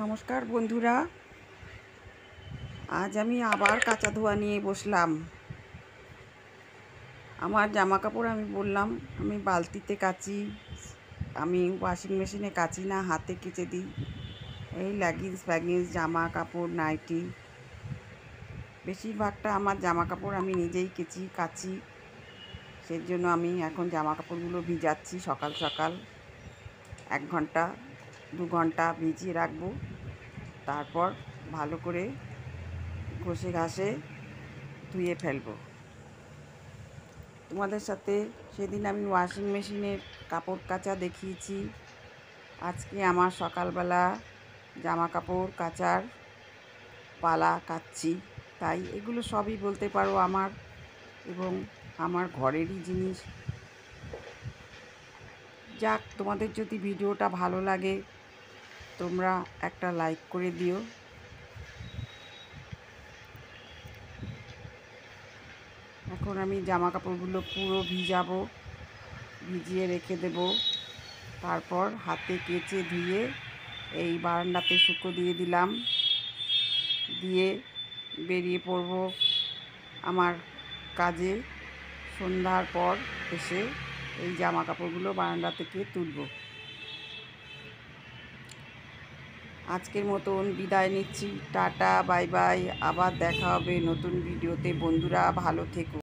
নমস্কার বন্ধুরা, আজ আমি আবার কাচা ধোয়া নিয়ে বসলাম। আমার জামা কাপড় আমি বললাম আমি বালতিতে কাচি, আমি ওয়াশিং মেশিনে কাচি না, হাতে কেচে দিই। এই লেগিংস ফ্যাগিংস, জামা কাপড়, নাইটি, বেশিরভাগটা আমার জামা কাপড় আমি নিজেই কাচি। সেই জন্য আমি এখন জামা কাপড়গুলো ভিজাচ্ছি। সকাল সকাল 1 ঘন্টা 2 ঘন্টা ভিজিয়ে রাখবো, তারপর ভালো করে ঘষে ঘাসে ধুয়ে ফেলবো। তোমাদের সাথে সেদিন আমি ওয়াশিং মেশিনের কাপড় কাচা দেখিয়েছি। আজকে আমার সকালবেলা জামা কাপড় কাচার পালা, কাচ্ছি। তাই এগুলো সবই বলতে পারো আমার এবং আমার ঘরেরই জিনিস। যাক, তোমাদের যদি ভিডিওটা ভালো লাগে তোমরা একটা লাইক করে দিও। এখন আমি জামা কাপড়গুলো পুরো ভিজিয়ে রেখে দেব। তারপর হাতে কেচে ধুয়ে এই বারান্দাতে শুকো দিয়ে দিলাম, দিয়ে বেরিয়ে পড়ব আমার কাজে। সন্ধ্যার পর এসে এই জামা কাপড়গুলো বারান্দা থেকে তুলব। আজকের মতন বিদায় নিচ্ছি। Tata, bye bye. আবার দেখা হবে নতুন ভিডিওতে। বন্ধুরা ভালো থেকো।